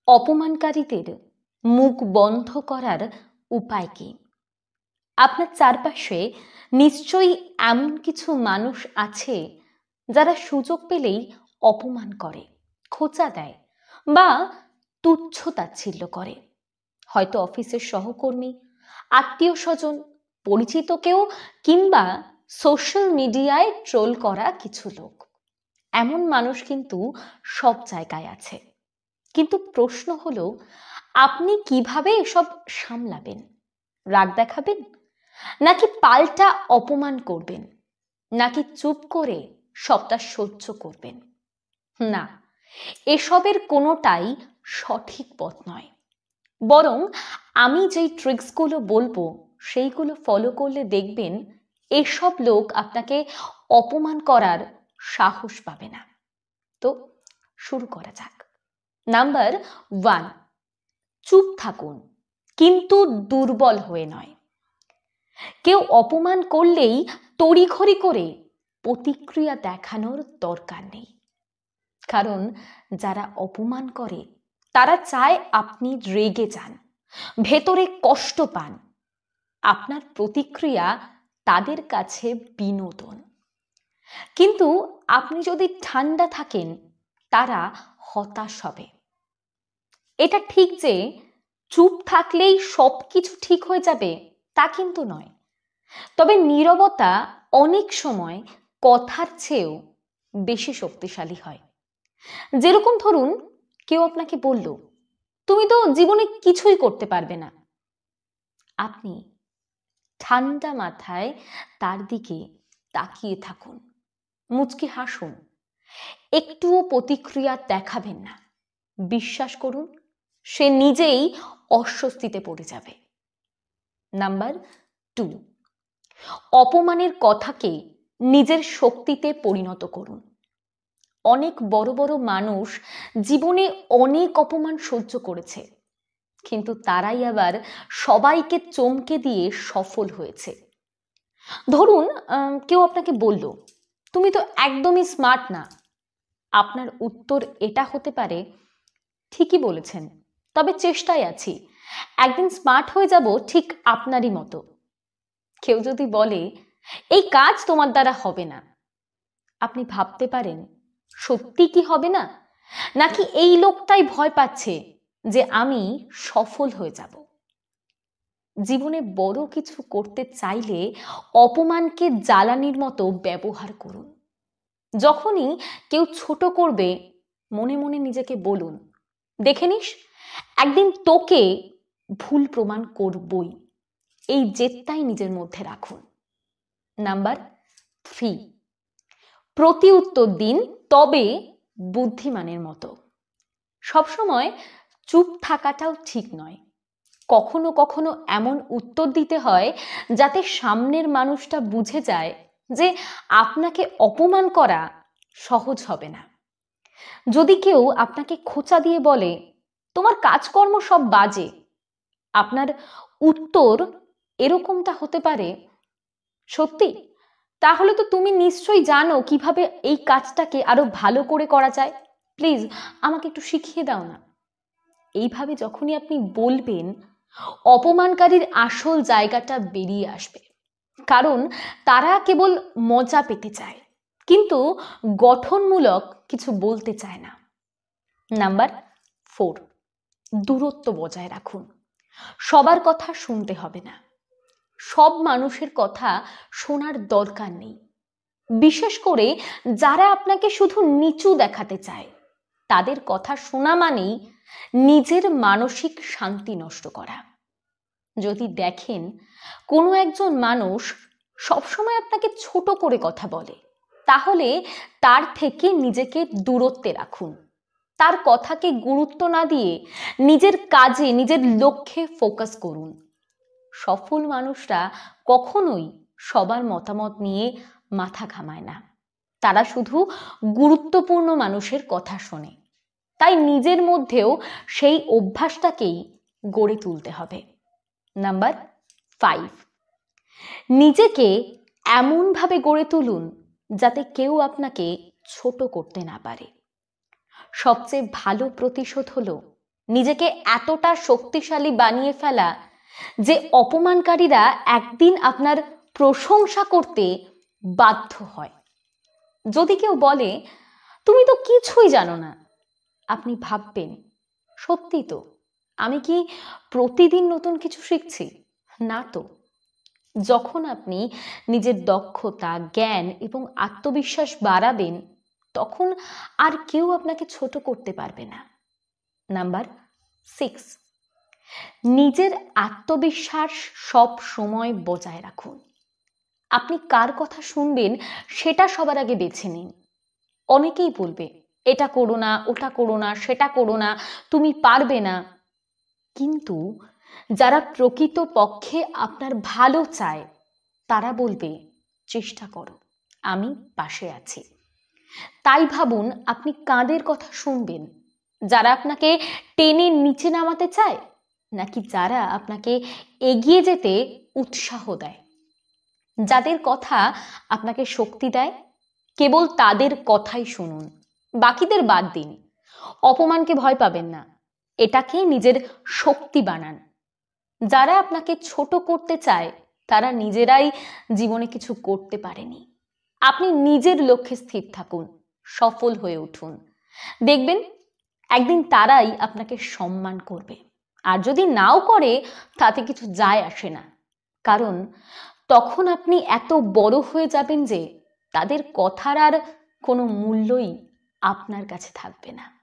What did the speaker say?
অপমানকারীদের মুখ বন্ধ করার উপায় কি? আপনার চারপাশে নিশ্চয়ই এমন কিছু মানুষ আছে যারা সুযোগ পেলেই অপমান করে, খোঁচা দেয় বা তুচ্ছ তাচ্ছিল্য করে। হয়তো অফিসের সহকর্মী, আত্মীয় স্বজন, পরিচিত কেউ কিংবা সোশ্যাল মিডিয়ায় ট্রোল করা কিছু লোক। এমন মানুষ কিন্তু সব জায়গায় আছে। কিন্তু প্রশ্ন হলো, আপনি কিভাবে এসব সামলাবেন? রাগ দেখাবেন, নাকি পাল্টা অপমান করবেন, নাকি চুপ করে সবটা সহ্য করবেন? না, এসবের কোনোটাই সঠিক পথ নয়। বরং আমি যেই ট্রিক্সগুলো বলবো সেইগুলো ফলো করলে দেখবেন এসব লোক আপনাকে অপমান করার সাহস পাবে না। তো শুরু করা যাক। নাম্বার 1, চুপ থাকুন, কিন্তু দুর্বল হয়ে নয়। কেউ অপমান করলেই তড়িঘড়ি করে প্রতিক্রিয়া দেখানোর দরকার নেই। কারণ যারা অপমান করে তারা চায় আপনি রেগে যান, ভেতরে কষ্ট পান। আপনার প্রতিক্রিয়া তাদের কাছে বিনোদন। কিন্তু আপনি যদি ঠান্ডা থাকেন, তারা হতাশ হবে। এটা ঠিক যে চুপ থাকলেই সবকিছু ঠিক হয়ে যাবে, তা কিন্তু নয়। তবে নীরবতা অনেক সময় কথার চেয়েও বেশি শক্তিশালী হয়। যেরকম ধরুন, কেউ আপনাকে বলল, তুমি তো জীবনে কিছুই করতে পারবে না। আপনি ঠান্ডা মাথায় তার দিকে তাকিয়ে থাকুন, মুচকি হাসুন, একটুও প্রতিক্রিয়া দেখাবেন না। বিশ্বাস করুন, সে নিজেই অস্বস্তিতে পড়ে যাবে। নাম্বার 2, অপমানের কথাকে নিজের শক্তিতে পরিণত করুন। অনেক বড় বড় মানুষ জীবনে অনেক অপমান সহ্য করেছে, কিন্তু তারাই আবার সবাইকে চমকে দিয়ে সফল হয়েছে। ধরুন, কেউ আপনাকে বলল, তুমি তো একদমই স্মার্ট না। আপনার উত্তর এটা হতে পারে, ঠিকই বলেছেন, তবে চেষ্টায় আছি, একদিন স্মার্ট হয়ে যাব ঠিক আপনারই মতো। কেউ যদি বলে, এই কাজ তোমার দ্বারা হবে না, আপনি ভাবতে পারেন, সত্যি কি হবে না, নাকি এই লোকটাই ভয় পাচ্ছে যে আমি সফল হয়ে যাব। জীবনে বড় কিছু করতে চাইলে অপমানকে জ্বালানির মতো ব্যবহার করুন। যখনই কেউ ছোট করবে, মনে মনে নিজেকে বলুন, দেখে নিস, একদিন তোকে ভুল প্রমাণ করবই। এই জেদটাই নিজের মধ্যে রাখুন। নাম্বার 3, প্রতি উত্তর দিন, তবে বুদ্ধিমানের মতো। সবসময় চুপ থাকাটাও ঠিক নয়। কখনো কখনো এমন উত্তর দিতে হয় যাতে সামনের মানুষটা বুঝে যায় যে আপনাকে অপমান করা সহজ হবে না। যদি কেউ আপনাকে খোঁচা দিয়ে বলে, তোমার কাজকর্ম সব বাজে, আপনার উত্তর এরকমটা হতে পারে, সত্যি? তাহলে তো তুমি নিশ্চয়ই জানো কিভাবে এই কাজটাকে আরো ভালো করে করা যায়, প্লিজ আমাকে একটু শিখিয়ে দাও না। এইভাবে যখনই আপনি বলবেন, অপমানকারীর আসল জায়গাটা বেরিয়ে আসবে। কারণ তারা কেবল মজা পেতে চায়, কিন্তু গঠনমূলক কিছু বলতে চায় না। নাম্বার 4, দূরত্ব বজায় রাখুন। সবার কথা শুনতে হবে না, সব মানুষের কথা শোনার দরকার নেই। বিশেষ করে যারা আপনাকে শুধু নিচু দেখাতে চায়, তাদের কথা শোনা মানেই নিজের মানসিক শান্তি নষ্ট করা। যদি দেখেন কোনো একজন মানুষ সবসময় আপনাকে ছোট করে কথা বলে, তাহলে তার থেকে নিজেকে দূরত্বে রাখুন। তার কথাকে গুরুত্ব না দিয়ে নিজের কাজে, নিজের লক্ষ্যে ফোকাস করুন। সফল মানুষরা কখনোই সবার মতামত নিয়ে মাথা ঘামায় না, তারা শুধু গুরুত্বপূর্ণ মানুষের কথা শোনে। তাই নিজের মধ্যেও সেই অভ্যাসটাকেই গড়ে তুলতে হবে। নাম্বার 5, নিজেকে এমনভাবে গড়ে তুলুন যাতে কেউ আপনাকে ছোট করতে না পারে। সবচেয়ে ভালো প্রতিশোধ হলো নিজেকে এতটা শক্তিশালী বানিয়ে ফেলা যে অপমানকারীরা একদিন আপনার প্রশংসা করতে বাধ্য হয়। যদি কেউ বলে তুমি তো কিছুই জানো না, আপনি ভাববেন সত্যি তো, আমি কি প্রতিদিন নতুন কিছু শিখছি? না তো। যখন আপনি নিজের দক্ষতা, জ্ঞান এবং আত্মবিশ্বাস বাড়াবেন, তখন আর কেউ আপনাকে ছোট করতে পারবে না। নাম্বার 6, নিজের আত্মবিশ্বাস সব সময় বজায় রাখুন। আপনি কার কথা শুনবেন সেটা সবার আগে বেছে নিন। অনেকেই বলবে এটা করো না, ওটা করো না, সেটা করো না, তুমি পারবে না। কিন্তু যারা প্রকৃত পক্ষে আপনার ভালো চায় তারা বলবে চেষ্টা করো, আমি পাশে আছি। তাই ভাবুন আপনি কাদের কথা শুনবেন, যারা আপনাকে টেনে নিচে নামাতে চায় নাকি যারা আপনাকে এগিয়ে যেতে উৎসাহ দেয়। যাদের কথা আপনাকে শক্তি দেয় কেবল তাদের কথাই শুনুন, বাকিদের বাদ দিন। অপমানকে ভয় পাবেন না, এটাকে নিজের শক্তি বানান। যারা আপনাকে ছোট করতে চায় তারা নিজেরাই জীবনে কিছু করতে পারেনি। আপনি নিজের লক্ষ্যে স্থির থাকুন, সফল হয়ে উঠুন, দেখবেন একদিন তারাই আপনাকে সম্মান করবে। আর যদি নাও করে তাতে কিছু যায় আসে না, কারণ তখন আপনি এত বড় হয়ে যাবেন যে তাদের কথার আর কোনো মূল্যই আপনার কাছে থাকবে না।